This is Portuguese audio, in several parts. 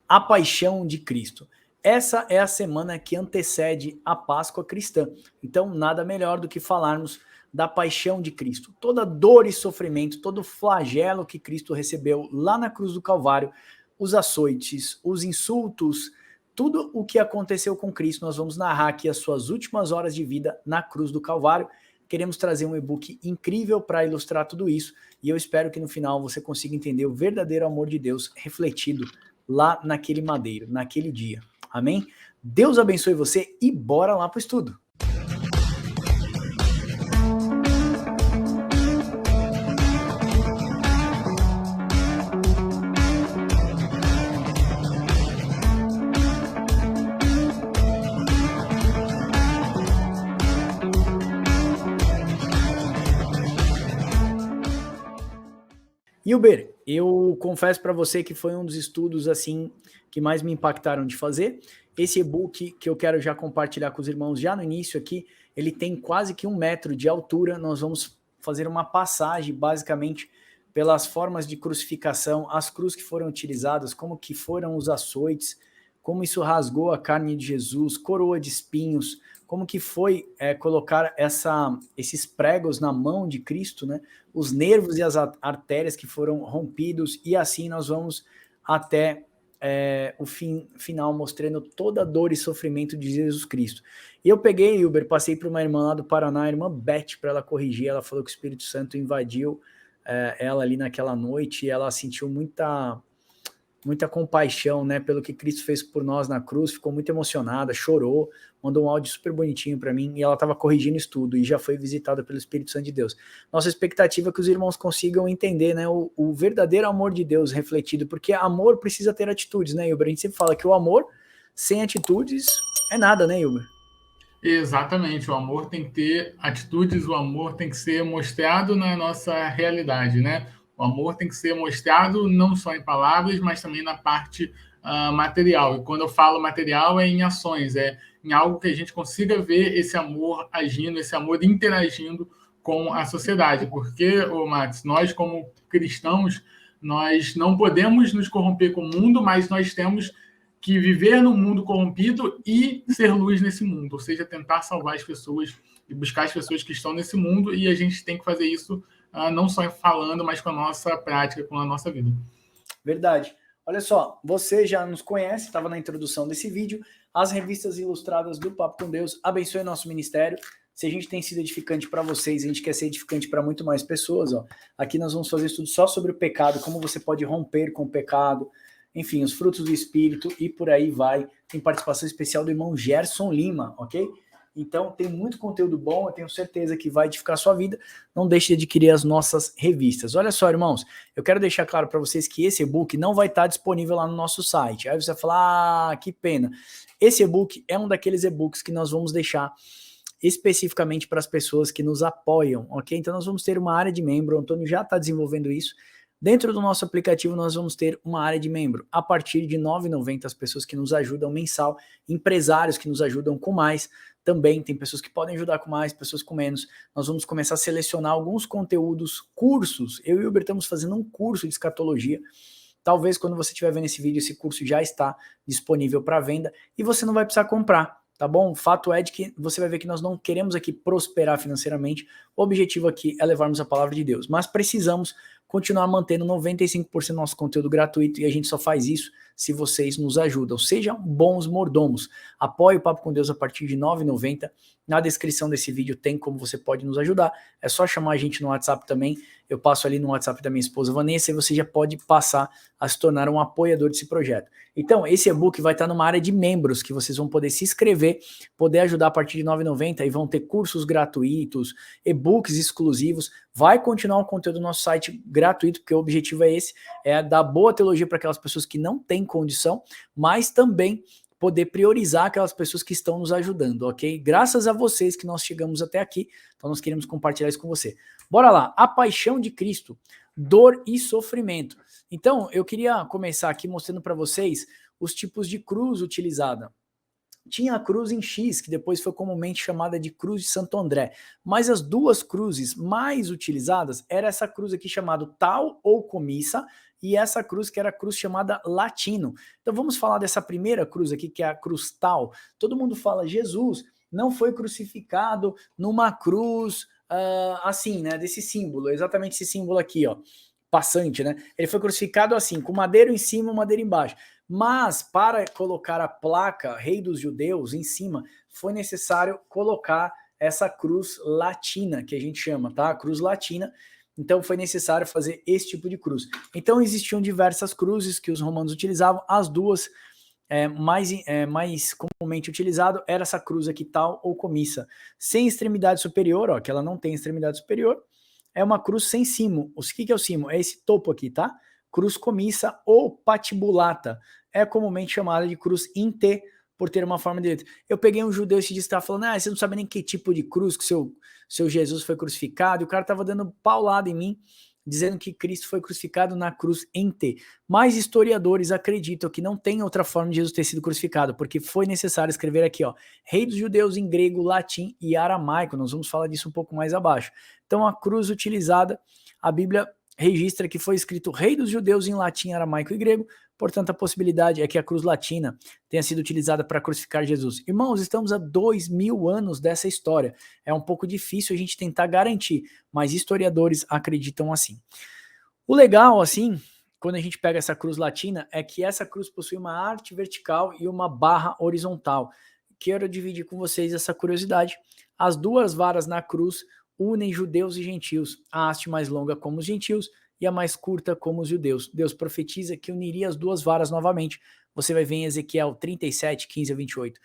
A Paixão de Cristo. Essa é a semana que antecede a Páscoa cristã. Então, nada melhor do que falarmos da Paixão de Cristo. Toda dor e sofrimento, todo flagelo que Cristo recebeu lá na cruz do Calvário, os açoites, os insultos, tudo o que aconteceu com Cristo, nós vamos narrar aqui as suas últimas horas de vida na cruz do Calvário. Queremos trazer um e-book incrível para ilustrar tudo isso e eu espero que no final você consiga entender o verdadeiro amor de Deus refletido lá naquele madeiro, naquele dia. Amém? Deus abençoe você e bora lá para o estudo. Hilber, eu confesso para você que foi um dos estudos assim que mais me impactaram de fazer. Esse e-book que eu quero já compartilhar com os irmãos já no início aqui, ele tem quase que 1 metro de altura. Nós vamos fazer uma passagem basicamente pelas formas de crucificação, as cruzes que foram utilizadas, como que foram os açoites, como isso rasgou a carne de Jesus, coroa de espinhos, como que foi colocar esses pregos na mão de Cristo, né? Os nervos e as artérias que foram rompidos, e assim nós vamos até o final, mostrando toda a dor e sofrimento de Jesus Cristo. E eu peguei, Hilber, passei para uma irmã lá do Paraná, a irmã Beth, para ela corrigir. Ela falou que o Espírito Santo invadiu ela ali naquela noite, e ela sentiu muita compaixão, né, pelo que Cristo fez por nós na cruz, ficou muito emocionada, chorou, mandou um áudio super bonitinho para mim, e ela estava corrigindo isso tudo, e já foi visitada pelo Espírito Santo de Deus. Nossa expectativa é que os irmãos consigam entender, né, o verdadeiro amor de Deus refletido, porque amor precisa ter atitudes, né, Hilber? A gente sempre fala que o amor sem atitudes é nada, né, Hilber? Exatamente, o amor tem que ter atitudes, o amor tem que ser mostrado na nossa realidade, né? O amor tem que ser mostrado não só em palavras, mas também na parte material. E quando eu falo material, é em ações, é em algo que a gente consiga ver esse amor agindo, esse amor interagindo com a sociedade. Porque, Max, nós como cristãos, nós não podemos nos corromper com o mundo, mas nós temos que viver num mundo corrompido e ser luz nesse mundo, ou seja, tentar salvar as pessoas e buscar as pessoas que estão nesse mundo, e a gente tem que fazer isso não só falando, mas com a nossa prática, com a nossa vida. Verdade. Olha só, você já nos conhece, estava na introdução desse vídeo, as revistas ilustradas do Papo com Deus, abençoe nosso ministério. Se a gente tem sido edificante para vocês, a gente quer ser edificante para muito mais pessoas, ó. Aqui nós vamos fazer estudo só sobre o pecado, como você pode romper com o pecado, enfim, os frutos do Espírito e por aí vai. Tem participação especial do irmão Gerson Lima, ok? Então tem muito conteúdo bom, eu tenho certeza que vai edificar a sua vida. Não deixe de adquirir as nossas revistas. Olha só, irmãos, eu quero deixar claro para vocês que esse e-book não vai estar disponível lá no nosso site. Aí você vai falar, que pena. Esse e-book é um daqueles e-books que nós vamos deixar especificamente para as pessoas que nos apoiam, ok? Então nós vamos ter uma área de membro, o Antônio já está desenvolvendo isso. Dentro do nosso aplicativo, nós vamos ter uma área de membro. A partir de R$ 9,90, as pessoas que nos ajudam mensal, empresários que nos ajudam com mais, também tem pessoas que podem ajudar com mais, pessoas com menos. Nós vamos começar a selecionar alguns conteúdos, cursos. Eu e o Hilber estamos fazendo um curso de escatologia. Talvez quando você estiver vendo esse vídeo, esse curso já está disponível para venda e você não vai precisar comprar. Tá bom? O fato é de que você vai ver que nós não queremos aqui prosperar financeiramente. O objetivo aqui é levarmos a palavra de Deus. Mas precisamos continuar mantendo 95% do nosso conteúdo gratuito, e a gente só faz isso se vocês nos ajudam. Sejam bons mordomos. Apoie o Papo com Deus a partir de R$ 9,90. Na descrição desse vídeo tem como você pode nos ajudar. É só chamar a gente no WhatsApp também. Eu passo ali no WhatsApp da minha esposa Vanessa e você já pode passar a se tornar um apoiador desse projeto. Então, esse e-book vai estar numa área de membros, que vocês vão poder se inscrever, poder ajudar a partir de R$ 9,90 e vão ter cursos gratuitos, e-books exclusivos. Vai continuar o conteúdo do nosso site gratuito, porque o objetivo é esse, é dar boa teologia para aquelas pessoas que não têm condição, mas também poder priorizar aquelas pessoas que estão nos ajudando, ok? Graças a vocês que nós chegamos até aqui, então nós queremos compartilhar isso com você. Bora lá, a paixão de Cristo, dor e sofrimento. Então, eu queria começar aqui mostrando para vocês os tipos de cruz utilizada. Tinha a cruz em X, que depois foi comumente chamada de cruz de Santo André, mas as duas cruzes mais utilizadas era essa cruz aqui chamada tal ou comissa e essa cruz que era a cruz chamada latino. Então vamos falar dessa primeira cruz aqui, que é a cruz tal. Todo mundo fala, Jesus não foi crucificado numa cruz assim, né, desse símbolo, exatamente esse símbolo aqui, ó, passante, né? Ele foi crucificado assim, com madeiro em cima e madeiro embaixo. Mas para colocar a placa Rei dos Judeus em cima, foi necessário colocar essa cruz latina, que a gente chama, tá? A cruz latina. Então foi necessário fazer esse tipo de cruz. Então existiam diversas cruzes que os romanos utilizavam, as duas mais comumente utilizado era essa cruz aqui, tal ou comissa, sem extremidade superior, ó, que ela não tem extremidade superior, é uma cruz sem cimo. O que é o cimo? É esse topo aqui, tá? Cruz comissa ou patibulata, é comumente chamada de cruz in T, por ter uma forma de letra. Eu peguei um judeu esse dia que estava falando, você não sabe nem que tipo de cruz que seu Jesus foi crucificado, e o cara estava dando paulada em mim, dizendo que Cristo foi crucificado na cruz em T. Mas historiadores acreditam que não tem outra forma de Jesus ter sido crucificado, porque foi necessário escrever aqui, ó, Rei dos Judeus em grego, latim e aramaico. Nós vamos falar disso um pouco mais abaixo. Então a cruz utilizada, a Bíblia registra que foi escrito Rei dos Judeus em latim, aramaico e grego, portanto a possibilidade é que a cruz latina tenha sido utilizada para crucificar Jesus. Irmãos, estamos a 2000 anos dessa história, é um pouco difícil a gente tentar garantir, mas historiadores acreditam assim. O legal, assim, quando a gente pega essa cruz latina, é que essa cruz possui uma arte vertical e uma barra horizontal. Quero dividir com vocês essa curiosidade. As duas varas na cruz unem judeus e gentios, a haste mais longa como os gentios e a mais curta como os judeus. Deus profetiza que uniria as duas varas novamente. Você vai ver em Ezequiel 37, 15 a 28.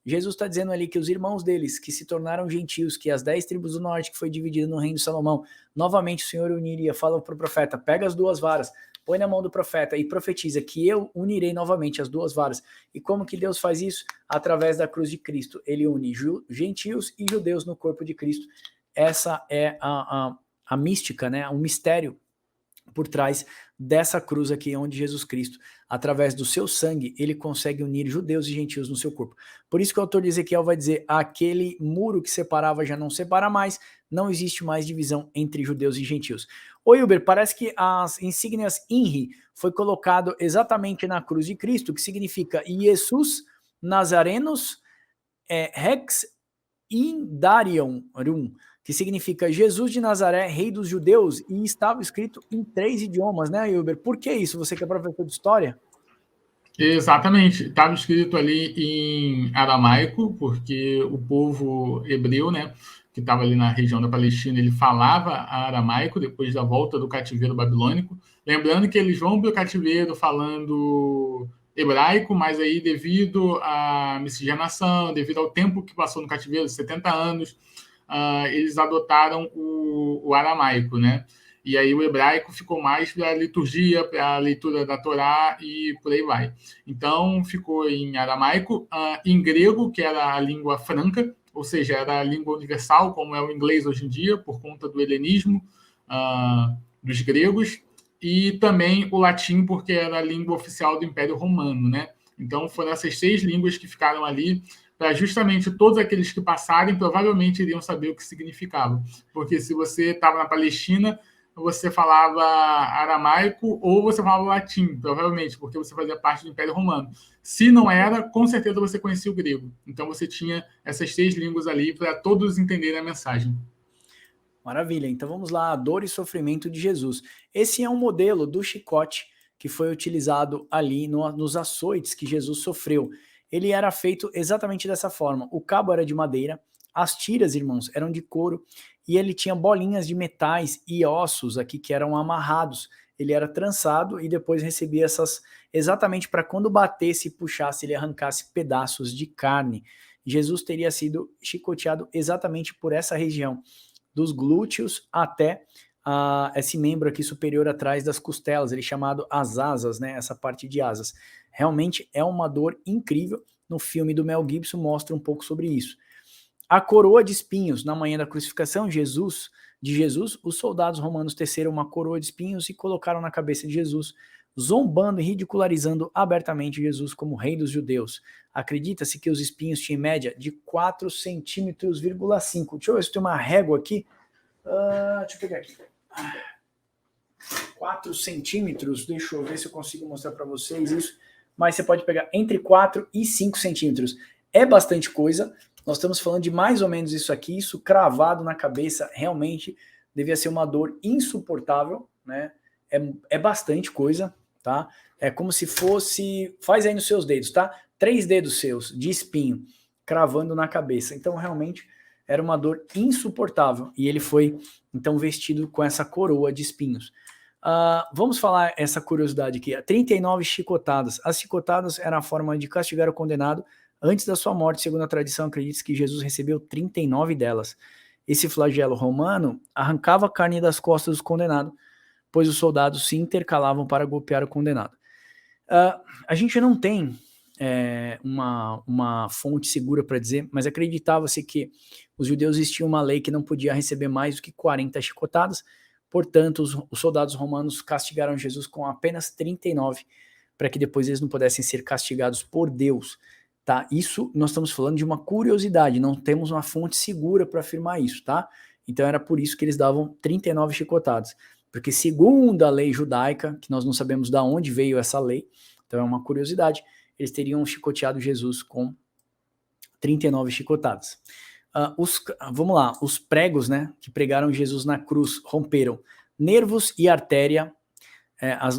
Jesus está dizendo ali que os irmãos deles, que se tornaram gentios, que as 10 tribos do norte, que foi dividida no reino de Salomão, novamente o Senhor uniria, fala para o profeta, pega as duas varas, põe na mão do profeta e profetiza que eu unirei novamente as duas varas. E como que Deus faz isso? Através da cruz de Cristo. Ele une gentios e judeus no corpo de Cristo. Essa é a mística, né? O mistério por trás dessa cruz aqui, onde Jesus Cristo, através do seu sangue, ele consegue unir judeus e gentios no seu corpo. Por isso que o autor de Ezequiel vai dizer, aquele muro que separava já não separa mais, não existe mais divisão entre judeus e gentios. Ô Hilber, parece que as insígnias INRI foi colocado exatamente na cruz de Cristo, que significa Jesus Nazarenos Rex Indarium, que significa Jesus de Nazaré, rei dos judeus, e estava escrito em 3 idiomas, né, Hilber? Por que isso? Você que é professor de história? Exatamente, estava escrito ali em aramaico, porque o povo hebreu, né, que estava ali na região da Palestina, ele falava aramaico depois da volta do cativeiro babilônico. Lembrando que eles vão para o cativeiro falando hebraico, mas aí devido à miscigenação, devido ao tempo que passou no cativeiro, 70 anos, eles adotaram o aramaico, né? E aí o hebraico ficou mais para a liturgia, para a leitura da Torá e por aí vai. Então ficou em aramaico, em grego, que era a língua franca, ou seja, era a língua universal, como é o inglês hoje em dia, por conta do helenismo dos gregos, e também o latim, porque era a língua oficial do Império Romano, né? Então foram essas 6 línguas que ficaram ali, para justamente todos aqueles que passarem provavelmente iriam saber o que significava. Porque se você estava na Palestina, você falava aramaico ou você falava latim, provavelmente, porque você fazia parte do Império Romano. Se não era, com certeza você conhecia o grego. Então você tinha essas 6 línguas ali para todos entenderem a mensagem. Maravilha, então vamos lá, a dor e sofrimento de Jesus. Esse é um modelo do chicote que foi utilizado ali nos açoites que Jesus sofreu. Ele era feito exatamente dessa forma, o cabo era de madeira, as tiras, irmãos, eram de couro, e ele tinha bolinhas de metais e ossos aqui que eram amarrados. Ele era trançado e depois recebia essas, exatamente para quando batesse e puxasse, ele arrancasse pedaços de carne. Jesus teria sido chicoteado exatamente por essa região, dos glúteos até esse membro aqui superior atrás das costelas, ele é chamado as asas, né? Essa parte de asas. Realmente é uma dor incrível. No filme do Mel Gibson mostra um pouco sobre isso. A coroa de espinhos, na manhã da crucificação de Jesus, os soldados romanos teceram uma coroa de espinhos e colocaram na cabeça de Jesus, zombando e ridicularizando abertamente Jesus como rei dos judeus. Acredita-se que os espinhos tinham em média de 4,5 centímetros. Deixa eu ver se tem uma régua aqui. Deixa eu pegar aqui. 4 centímetros, deixa eu ver se eu consigo mostrar para vocês isso, mas você pode pegar entre 4 e 5 centímetros. É bastante coisa, nós estamos falando de mais ou menos isso aqui, isso cravado na cabeça, realmente devia ser uma dor insuportável, né? É bastante coisa, tá? É como se fosse, faz aí nos seus dedos, tá? 3 dedos seus de espinho cravando na cabeça. Então realmente era uma dor insuportável e ele foi então vestido com essa coroa de espinhos. Vamos falar essa curiosidade aqui. 39 chicotadas. As chicotadas eram a forma de castigar o condenado antes da sua morte. Segundo a tradição, acredita-se que Jesus recebeu 39 delas. Esse flagelo romano arrancava a carne das costas do condenado, pois os soldados se intercalavam para golpear o condenado. A gente não tem uma fonte segura para dizer, mas acreditava-se que os judeus existia uma lei que não podia receber mais do que 40 chicotadas. Portanto, os soldados romanos castigaram Jesus com apenas 39, para que depois eles não pudessem ser castigados por Deus. Tá? Isso nós estamos falando de uma curiosidade, não temos uma fonte segura para afirmar isso, tá? Então era por isso que eles davam 39 chicotadas, porque segundo a lei judaica, que nós não sabemos de onde veio essa lei, então é uma curiosidade, eles teriam chicoteado Jesus com 39 chicotadas. Vamos lá, os pregos, né, que pregaram Jesus na cruz romperam nervos e artéria,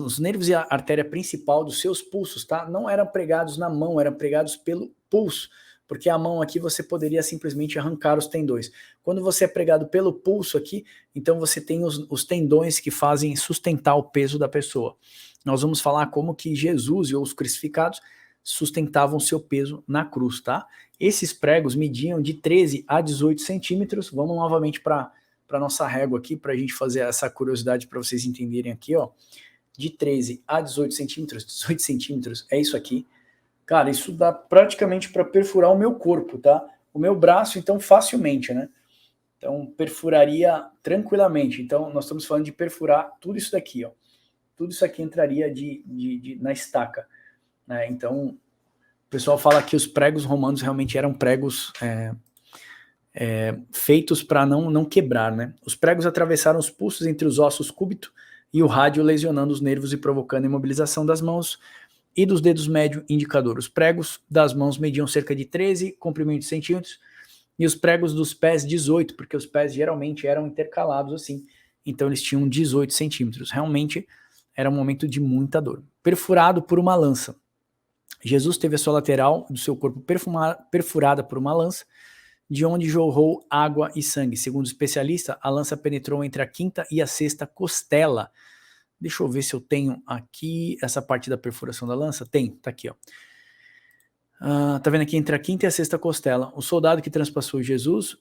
os nervos e a artéria principal dos seus pulsos, tá? Não eram pregados na mão, eram pregados pelo pulso, porque a mão aqui você poderia simplesmente arrancar os tendões. Quando você é pregado pelo pulso aqui, então você tem os tendões que fazem sustentar o peso da pessoa. Nós vamos falar como que Jesus e os crucificados sustentavam seu peso na cruz, tá? Esses pregos mediam de 13 a 18 centímetros. Vamos novamente para a nossa régua aqui, para a gente fazer essa curiosidade para vocês entenderem aqui, ó. De 13 a 18 centímetros, 18 centímetros é isso aqui. Cara, isso dá praticamente para perfurar o meu corpo, tá? O meu braço, então, facilmente, né? Então, perfuraria tranquilamente. Então, nós estamos falando de perfurar tudo isso daqui, ó. Tudo isso aqui entraria na estaca. Né? Então, o pessoal fala que os pregos romanos realmente eram pregos feitos para não quebrar, né? Os pregos atravessaram os pulsos entre os ossos cúbito e o rádio, lesionando os nervos e provocando imobilização das mãos e dos dedos médio e indicador. Os pregos das mãos mediam cerca de 13 comprimentos centímetros e os pregos dos pés 18, porque os pés geralmente eram intercalados assim, então eles tinham 18 centímetros. Realmente era um momento de muita dor. Perfurado por uma lança. Jesus teve a sua lateral do seu corpo perfurada por uma lança, de onde jorrou água e sangue. Segundo o especialista, a lança penetrou entre a quinta e a sexta costela. Deixa eu ver se eu tenho aqui essa parte da perfuração da lança. Tem, tá aqui, ó. Tá vendo aqui entre a quinta e a sexta costela. O soldado que transpassou Jesus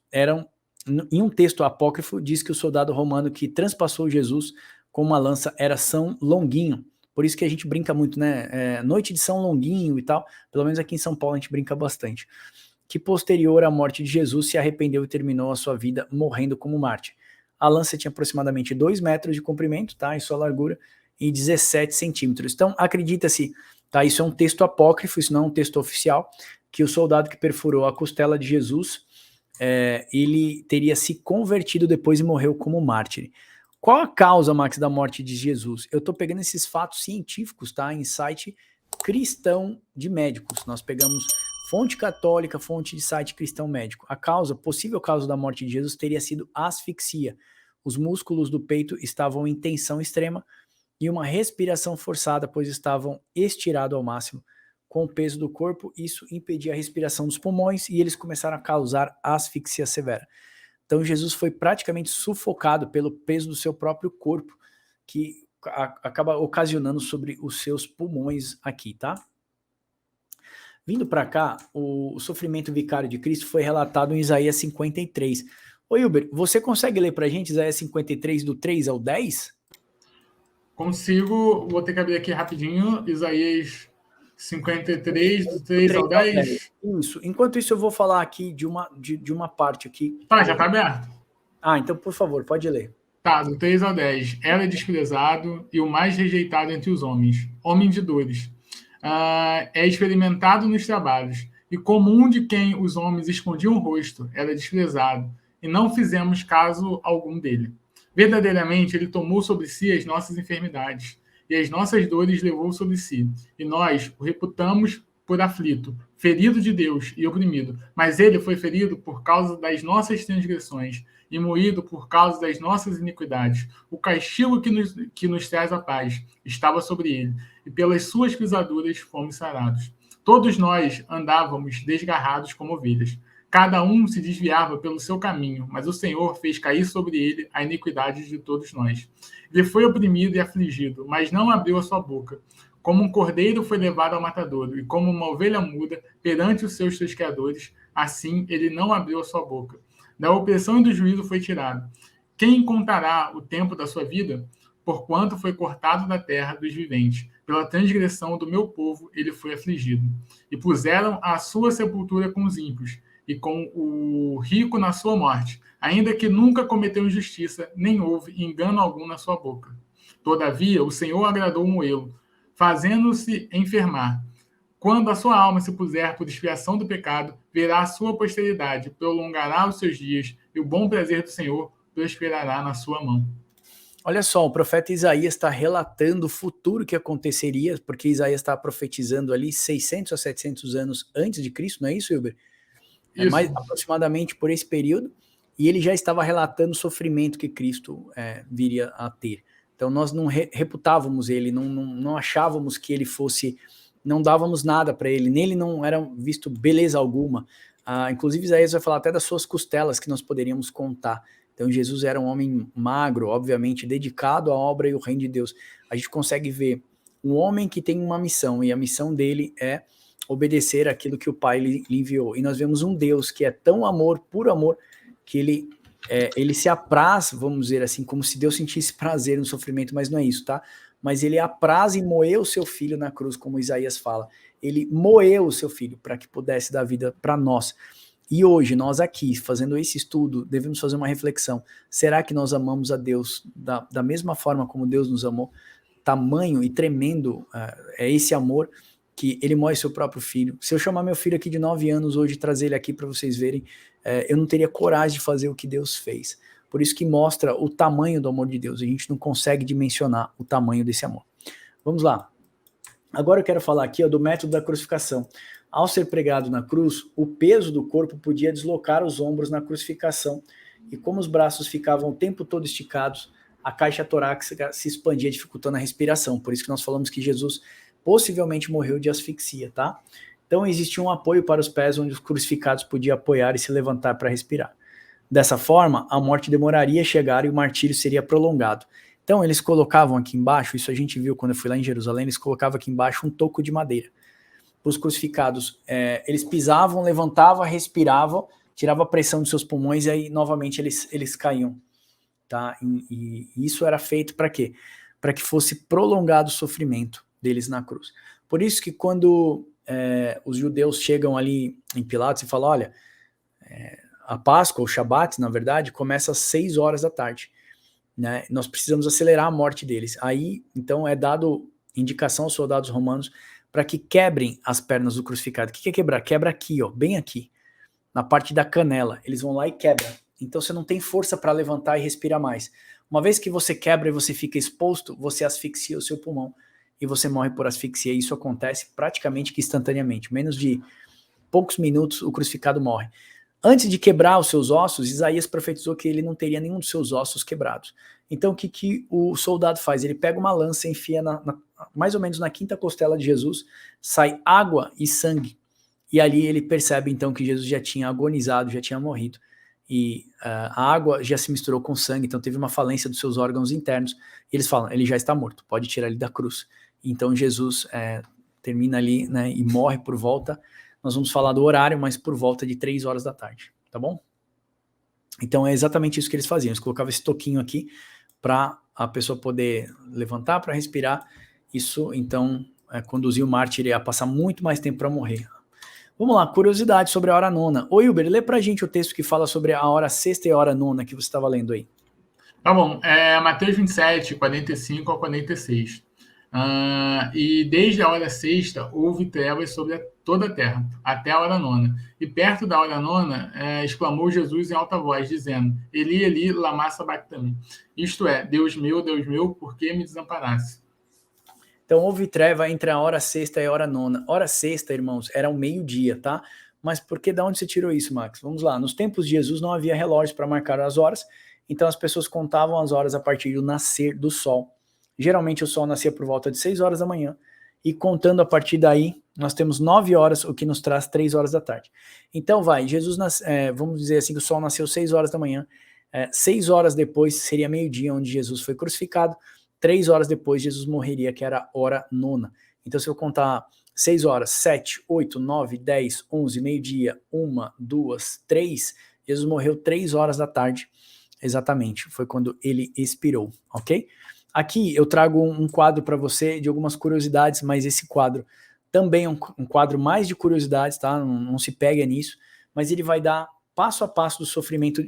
em um texto apócrifo, diz que o soldado romano que transpassou Jesus com uma lança era São Longuinho. Por isso que a gente brinca muito, né? Noite de São Longuinho e tal. Pelo menos aqui em São Paulo a gente brinca bastante. Que posterior à morte de Jesus se arrependeu e terminou a sua vida morrendo como mártir. A lança tinha aproximadamente 2 metros de comprimento, tá? Em sua largura, e 17 centímetros. Então, acredita-se, tá? Isso é um texto apócrifo, isso não é um texto oficial, que o soldado que perfurou a costela de Jesus, ele teria se convertido depois e morreu como mártir. Qual a causa, Max, da morte de Jesus? Eu estou pegando esses fatos científicos, tá? Em site cristão de médicos. Nós pegamos fonte católica, fonte de site cristão médico. A possível causa da morte de Jesus teria sido asfixia. Os músculos do peito estavam em tensão extrema e uma respiração forçada, pois estavam estirados ao máximo. Com o peso do corpo, isso impedia a respiração dos pulmões e eles começaram a causar asfixia severa. Então Jesus foi praticamente sufocado pelo peso do seu próprio corpo, que acaba ocasionando sobre os seus pulmões aqui, tá? Vindo para cá, o sofrimento vicário de Cristo foi relatado em Isaías 53. Ô Hilber, você consegue ler para a gente Isaías 53 do 3 ao 10? Consigo, vou ter que abrir aqui rapidinho, Isaías 53, do 3 ao 10. Isso. Enquanto isso, eu vou falar aqui de uma parte aqui. Tá, já tá aberto. Então, por favor, pode ler. Tá, do 3 ao 10. Ela é desprezado e o mais rejeitado entre os homens, homem de dores. É experimentado nos trabalhos, e comum de quem os homens escondiam o rosto, era desprezado, e não fizemos caso algum dele. Verdadeiramente, ele tomou sobre si as nossas enfermidades e as nossas dores levou sobre si. E nós o reputamos por aflito, ferido de Deus e oprimido. Mas ele foi ferido por causa das nossas transgressões e moído por causa das nossas iniquidades. O castigo que nos traz a paz estava sobre ele, e pelas suas pisaduras fomos sarados. Todos nós andávamos desgarrados como ovelhas. Cada um se desviava pelo seu caminho, mas o Senhor fez cair sobre ele a iniquidade de todos nós. Ele foi oprimido e afligido, mas não abriu a sua boca. Como um cordeiro foi levado ao matadouro, e como uma ovelha muda perante os seus tosqueadores, assim ele não abriu a sua boca. Da opressão e do juízo foi tirado. Quem contará o tempo da sua vida? Porquanto foi cortado da terra dos viventes. Pela transgressão do meu povo ele foi afligido. E puseram a sua sepultura com os ímpios, e com o rico na sua morte, ainda que nunca cometeu injustiça, nem houve engano algum na sua boca. Todavia, o Senhor agradou moê-lo, fazendo-se enfermar. Quando a sua alma se puser por expiação do pecado, verá a sua posteridade, prolongará os seus dias, e o bom prazer do Senhor prosperará na sua mão. Olha só, o profeta Isaías está relatando o futuro que aconteceria, porque Isaías está profetizando ali 600 a 700 anos antes de Cristo, não é isso, Hilber? É mais aproximadamente por esse período, e ele já estava relatando o sofrimento que Cristo viria a ter. Então nós não reputávamos ele, não achávamos que ele fosse, não dávamos nada para ele, nele não era visto beleza alguma. Inclusive Isaías vai falar até das suas costelas que nós poderíamos contar. Então Jesus era um homem magro, obviamente, dedicado à obra e ao reino de Deus. A gente consegue ver um homem que tem uma missão, e a missão dele é obedecer aquilo que o Pai lhe enviou. E nós vemos um Deus que é tão amor, puro amor, que ele se apraz, vamos dizer assim, como se Deus sentisse prazer no sofrimento, mas não é isso, tá? Mas ele apraz em moer o seu filho na cruz, como Isaías fala. Ele moeu o seu filho para que pudesse dar vida para nós. E hoje, nós aqui, fazendo esse estudo, devemos fazer uma reflexão. Será que nós amamos a Deus da mesma forma como Deus nos amou? Tamanho e tremendo é esse amor que ele moe seu próprio filho. Se eu chamar meu filho aqui de 9 anos hoje e trazer ele aqui para vocês verem, eu não teria coragem de fazer o que Deus fez. Por isso que mostra o tamanho do amor de Deus. A gente não consegue dimensionar o tamanho desse amor. Vamos lá. Agora eu quero falar aqui do método da crucificação. Ao ser pregado na cruz, o peso do corpo podia deslocar os ombros na crucificação, e como os braços ficavam o tempo todo esticados, a caixa torácica se expandia, dificultando a respiração. Por isso que nós falamos que Jesus possivelmente morreu de asfixia, tá? Então existia um apoio para os pés, onde os crucificados podiam apoiar e se levantar para respirar. Dessa forma, a morte demoraria a chegar e o martírio seria prolongado. Então eles colocavam aqui embaixo, isso a gente viu quando eu fui lá em Jerusalém, eles colocavam aqui embaixo um toco de madeira. Para os crucificados, eles pisavam, levantavam, respiravam, tiravam a pressão dos seus pulmões e aí novamente eles caíam. Tá? E isso era feito para quê? Para que fosse prolongado o sofrimento deles na cruz. Por isso que quando os judeus chegam ali em Pilatos e falam, olha, a Páscoa, o Shabat, na verdade, começa às 6 horas da tarde. Né? Nós precisamos acelerar a morte deles. Aí, então, é dado indicação aos soldados romanos para que quebrem as pernas do crucificado. O que é quebrar? Quebra aqui, ó, bem aqui, na parte da canela. Eles vão lá e quebram. Então você não tem força para levantar e respirar mais. Uma vez que você quebra e você fica exposto, você asfixia o seu pulmão e você morre por asfixia. Isso acontece praticamente que instantaneamente. Menos de poucos minutos o crucificado morre. Antes de quebrar os seus ossos, Isaías profetizou que ele não teria nenhum dos seus ossos quebrados. Então o que o soldado faz? Ele pega uma lança e enfia mais ou menos na quinta costela de Jesus, sai água e sangue. E ali ele percebe então que Jesus já tinha agonizado, já tinha morrido. E a água já se misturou com sangue, então teve uma falência dos seus órgãos internos. E eles falam, ele já está morto, pode tirar ele da cruz. Então Jesus termina ali, né, e morre por volta, nós vamos falar do horário, mas por volta de 3 horas da tarde, tá bom? Então é exatamente isso que eles faziam, eles colocavam esse toquinho aqui para a pessoa poder levantar, para respirar. Isso então conduzia o mártir a passar muito mais tempo para morrer. Vamos lá, curiosidade sobre a hora nona. Ô Hilber, lê pra gente o texto que fala sobre a hora sexta e a hora nona que você estava lendo aí. Tá bom, Mateus 27, 45 a 46. E desde a hora sexta houve trevas sobre toda a terra, até a hora nona. E perto da hora nona, exclamou Jesus em alta voz, dizendo: Eli, Eli, lama sabachthani. Isto é, Deus meu, por que me desamparaste? Então houve treva entre a hora sexta e a hora nona. Hora sexta, irmãos, era o meio-dia, tá? Mas por que, da onde você tirou isso, Max? Vamos lá. Nos tempos de Jesus não havia relógios para marcar as horas, então as pessoas contavam as horas a partir do nascer do sol. Geralmente o sol nascia por volta de 6 horas da manhã, e contando a partir daí, nós temos 9 horas, o que nos traz 3 horas da tarde. Então Jesus, vamos dizer assim, que o sol nasceu 6 horas da manhã, 6 horas depois seria meio-dia, onde Jesus foi crucificado. 3 horas depois Jesus morreria, que era a hora nona. Então se eu contar 6 horas, 7, 8, 9, 10, 11, meio-dia, 1, 2, 3, Jesus morreu 3 horas da tarde, exatamente, foi quando ele expirou, ok? Aqui eu trago um quadro para você de algumas curiosidades, mas esse quadro também é um quadro mais de curiosidades, tá? Não se pega nisso, mas ele vai dar passo a passo do sofrimento,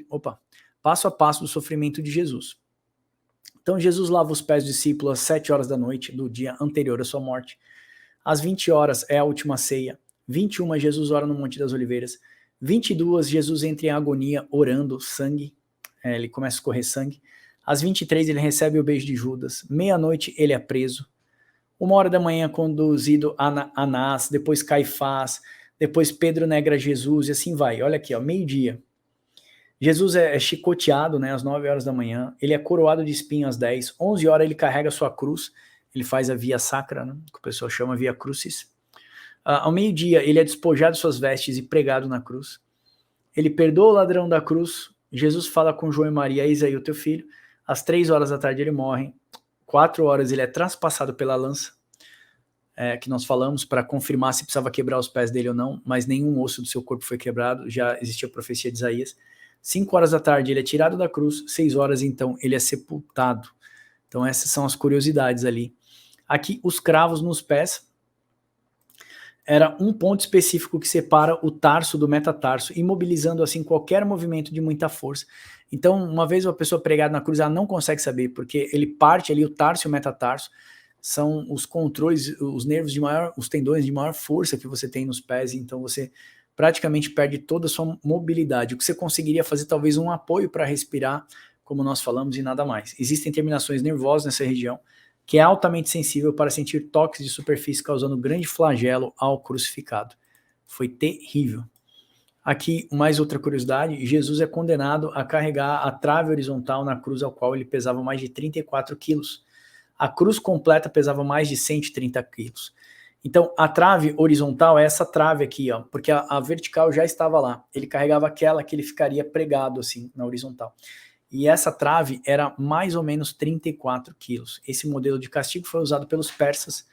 passo a passo do sofrimento de Jesus. Então Jesus lava os pés dos discípulos às 7 horas da noite do dia anterior à sua morte. Às 20 horas é a última ceia. 21, Jesus ora no Monte das Oliveiras. 22, Jesus entra em agonia, orando, sangue. Ele começa a escorrer sangue. Às 23, ele recebe o beijo de Judas. Meia-noite, ele é preso. 1 hora da manhã, conduzido a Anás, depois Caifás, depois Pedro nega Jesus, e assim vai. Olha aqui, ó, meio-dia. Jesus é chicoteado, né, às 9 horas da manhã, ele é coroado de espinho às 10, 11 horas ele carrega sua cruz, ele faz a via sacra, né, que o pessoal chama via crucis. Ao meio-dia ele é despojado de suas vestes e pregado na cruz. Ele perdoa o ladrão da cruz, Jesus fala com João e Maria: eis aí o teu filho. Às 3 horas da tarde ele morre, 4 horas ele é traspassado pela lança, que nós falamos, para confirmar se precisava quebrar os pés dele ou não, mas nenhum osso do seu corpo foi quebrado, já existia a profecia de Isaías. 5 horas da tarde ele é tirado da cruz, 6 horas então ele é sepultado. Então essas são as curiosidades ali. Aqui os cravos nos pés, era um ponto específico que separa o tarso do metatarso, imobilizando assim qualquer movimento de muita força. Então uma vez uma pessoa pregada na cruz, ela não consegue saber, porque ele parte ali, o tarso e o metatarso, são os controles, os nervos de maior, os tendões de maior força que você tem nos pés, então você praticamente perde toda a sua mobilidade. O que você conseguiria fazer, talvez um apoio para respirar, como nós falamos, e nada mais. Existem terminações nervosas nessa região, que é altamente sensível para sentir toques de superfície, causando grande flagelo ao crucificado. Foi terrível. Aqui, mais outra curiosidade: Jesus é condenado a carregar a trave horizontal na cruz, ao qual ele pesava mais de 34 quilos. A cruz completa pesava mais de 130 quilos. Então, a trave horizontal é essa trave aqui, ó, porque a vertical já estava lá. Ele carregava aquela que ele ficaria pregado assim, na horizontal. E essa trave era mais ou menos 34 quilos. Esse modelo de castigo foi usado pelos persas,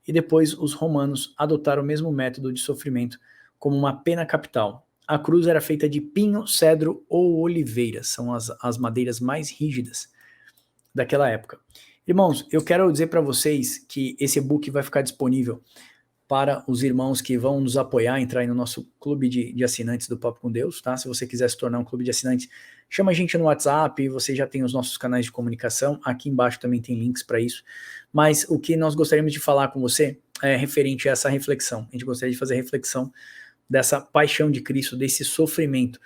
e depois os romanos adotaram o mesmo método de sofrimento como uma pena capital. A cruz era feita de pinho, cedro ou oliveira, são as madeiras mais rígidas daquela época. Irmãos, eu quero dizer para vocês que esse e-book vai ficar disponível para os irmãos que vão nos apoiar, entrar aí no nosso clube de assinantes do Papo com Deus, tá? Se você quiser se tornar um clube de assinantes, chama a gente no WhatsApp, você já tem os nossos canais de comunicação, aqui embaixo também tem links para isso, mas o que nós gostaríamos de falar com você é referente a essa reflexão. A gente gostaria de fazer reflexão dessa paixão de Cristo, desse sofrimento.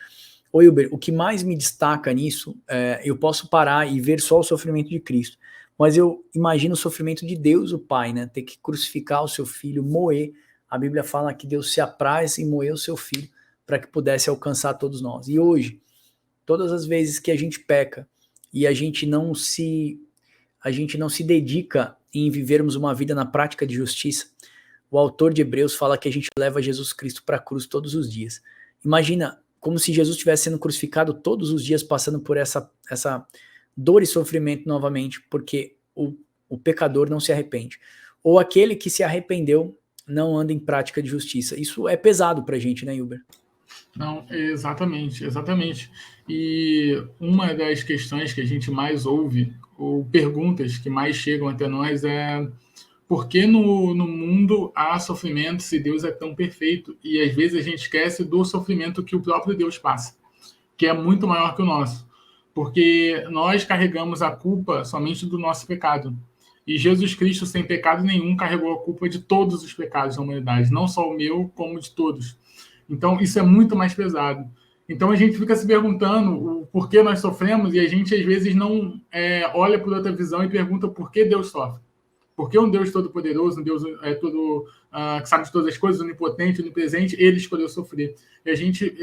Ô Wilber, o que mais me destaca nisso, eu posso parar e ver só o sofrimento de Cristo, mas eu imagino o sofrimento de Deus, o Pai, né? Ter que crucificar o seu filho, moer. A Bíblia fala que Deus se apraz em moer o seu filho para que pudesse alcançar todos nós. E hoje, todas as vezes que a gente peca e a gente não se dedica em vivermos uma vida na prática de justiça, o autor de Hebreus fala que a gente leva Jesus Cristo para a cruz todos os dias. Imagina como se Jesus estivesse sendo crucificado todos os dias, passando por essa dor e sofrimento novamente, porque o pecador não se arrepende. Ou aquele que se arrependeu não anda em prática de justiça. Isso é pesado pra gente, né, Wilber? Não, exatamente, exatamente. E uma das questões que a gente mais ouve, ou perguntas que mais chegam até nós, é por que no mundo há sofrimento se Deus é tão perfeito? E às vezes a gente esquece do sofrimento que o próprio Deus passa, que é muito maior que o nosso. Porque nós carregamos a culpa somente do nosso pecado. E Jesus Cristo, sem pecado nenhum, carregou a culpa de todos os pecados da humanidade, não só o meu, como de todos. Então, isso é muito mais pesado. Então, a gente fica se perguntando o porquê nós sofremos e a gente, às vezes, não olha por outra visão e pergunta por que Deus sofre. Porque um Deus todo-poderoso, um Deus que sabe de todas as coisas, onipotente, onipresente, ele escolheu sofrer. E a gente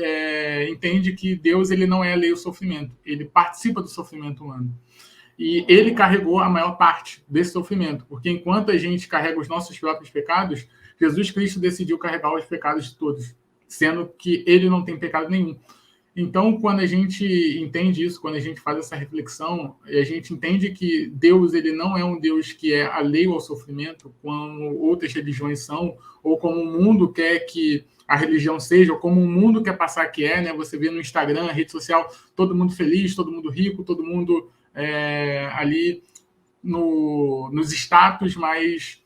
entende que Deus ele não é alheio ao sofrimento, ele participa do sofrimento humano. E ele carregou a maior parte desse sofrimento, porque enquanto a gente carrega os nossos próprios pecados, Jesus Cristo decidiu carregar os pecados de todos, sendo que ele não tem pecado nenhum. Então, quando a gente entende isso, quando a gente faz essa reflexão, a gente entende que Deus ele não é um Deus que é alheio ao sofrimento, como outras religiões são, ou como o mundo quer que a religião seja, ou como o mundo quer passar que é, né? Você vê no Instagram, rede social, todo mundo feliz, todo mundo rico, todo mundo ali nos status, mas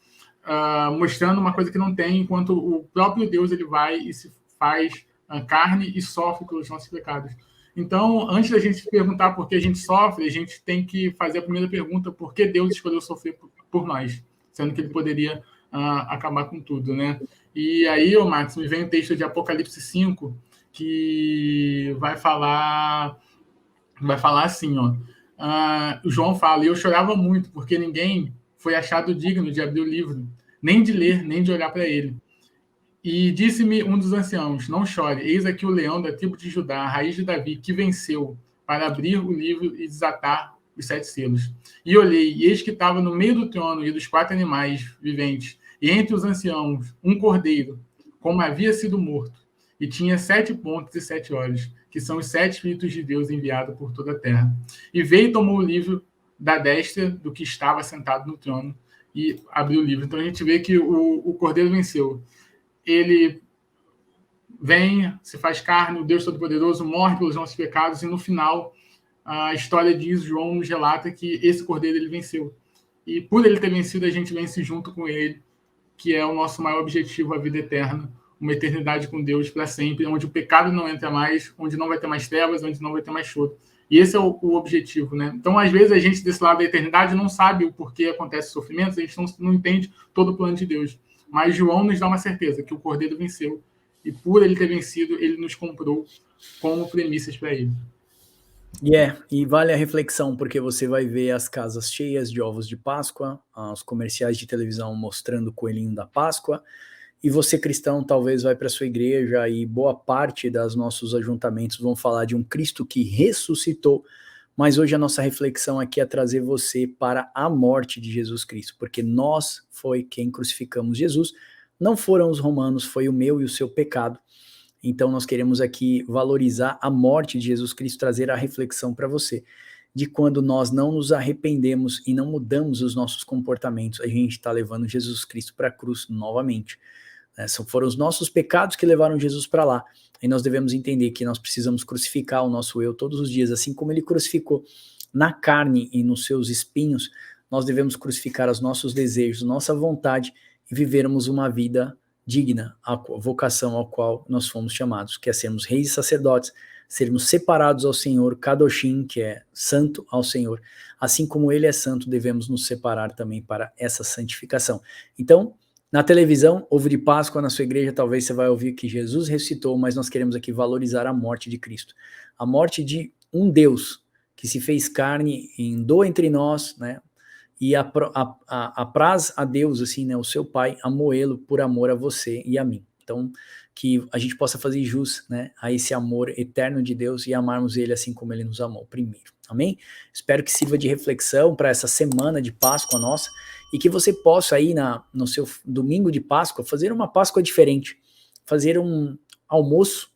mostrando uma coisa que não tem, enquanto o próprio Deus ele vai e se faz carne e sofre pelos nossos pecados. Então, antes da gente perguntar por que a gente sofre, a gente tem que fazer a primeira pergunta: por que Deus escolheu sofrer por nós? Sendo que ele poderia acabar com tudo, né? E aí, Max, me vem um texto de Apocalipse 5 que vai falar assim, ó. O João fala: e eu chorava muito, porque ninguém foi achado digno de abrir o livro, nem de ler, nem de olhar para ele. E disse-me um dos anciãos: não chore, eis aqui o leão da tribo de Judá, a raiz de Davi, que venceu, para abrir o livro e desatar os 7 selos. E olhei, e eis que estava no meio do trono e dos 4 animais viventes, e entre os anciãos, um cordeiro, como havia sido morto, e tinha 7 pontos e 7 olhos, que são os 7 Espíritos de Deus enviados por toda a terra. E veio e tomou o livro da destra do que estava sentado no trono, e abriu o livro. Então a gente vê que o cordeiro venceu. Ele vem, se faz carne, o Deus Todo-Poderoso morre pelos nossos pecados, e no final a história diz, João nos relata que esse cordeiro ele venceu. E por ele ter vencido, a gente vence junto com ele, que é o nosso maior objetivo, a vida eterna, uma eternidade com Deus para sempre, onde o pecado não entra mais, onde não vai ter mais trevas, onde não vai ter mais choro. E esse é o objetivo, né? Então, às vezes, a gente desse lado da eternidade não sabe o porquê acontece o sofrimento, a gente não entende todo o plano de Deus. Mas João nos dá uma certeza, que o Cordeiro venceu. E por ele ter vencido, ele nos comprou como premissas para ele. E vale a reflexão, porque você vai ver as casas cheias de ovos de Páscoa, os comerciais de televisão mostrando o coelhinho da Páscoa, e você, cristão, talvez vai para sua igreja e boa parte dos nossos ajuntamentos vão falar de um Cristo que ressuscitou, mas hoje a nossa reflexão aqui é trazer você para a morte de Jesus Cristo, porque nós foi quem crucificamos Jesus, não foram os romanos, foi o meu e o seu pecado. Então nós queremos aqui valorizar a morte de Jesus Cristo, trazer a reflexão para você, de quando nós não nos arrependemos e não mudamos os nossos comportamentos, a gente está levando Jesus Cristo para a cruz novamente. Foram os nossos pecados que levaram Jesus para lá, e nós devemos entender que nós precisamos crucificar o nosso eu todos os dias, assim como ele crucificou na carne e nos seus espinhos, nós devemos crucificar os nossos desejos, nossa vontade, e vivermos uma vida digna, a vocação ao qual nós fomos chamados, que é sermos reis e sacerdotes, sermos separados ao Senhor, Kadoshim, que é santo ao Senhor. Assim como ele é santo, devemos nos separar também para essa santificação. Então, na televisão, ovo de Páscoa, na sua igreja, talvez você vai ouvir que Jesus ressuscitou, mas nós queremos aqui valorizar a morte de Cristo. A morte de um Deus que se fez carne e andou entre nós, né? E apraz a Deus, assim, né, o seu Pai, a moê-lo por amor a você e a mim. Então, que a gente possa fazer jus, né, a esse amor eterno de Deus e amarmos ele assim como ele nos amou primeiro. Amém? Espero que sirva de reflexão para essa semana de Páscoa nossa e que você possa aí no seu domingo de Páscoa fazer uma Páscoa diferente, fazer um almoço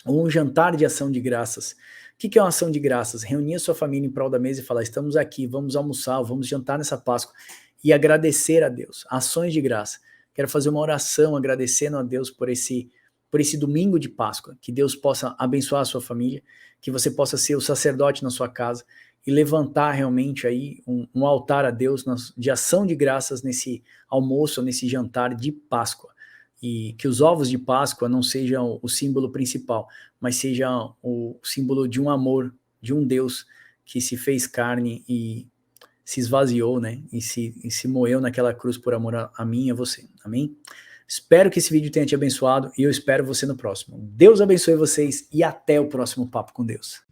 ou um jantar de ação de graças. O que é uma ação de graças? Reunir a sua família em prol da mesa e falar: estamos aqui, vamos almoçar, vamos jantar nessa Páscoa e agradecer a Deus, ações de graça. Quero fazer uma oração agradecendo a Deus por esse domingo de Páscoa, que Deus possa abençoar a sua família, que você possa ser o sacerdote na sua casa e levantar realmente aí um altar a Deus de ação de graças nesse almoço, nesse jantar de Páscoa. E que os ovos de Páscoa não sejam o símbolo principal, mas sejam o símbolo de um amor, de um Deus que se fez carne e se esvaziou, né? E se moeu naquela cruz por amor a mim e a você. Amém? Espero que esse vídeo tenha te abençoado e eu espero você no próximo. Deus abençoe vocês e até o próximo Papo com Deus.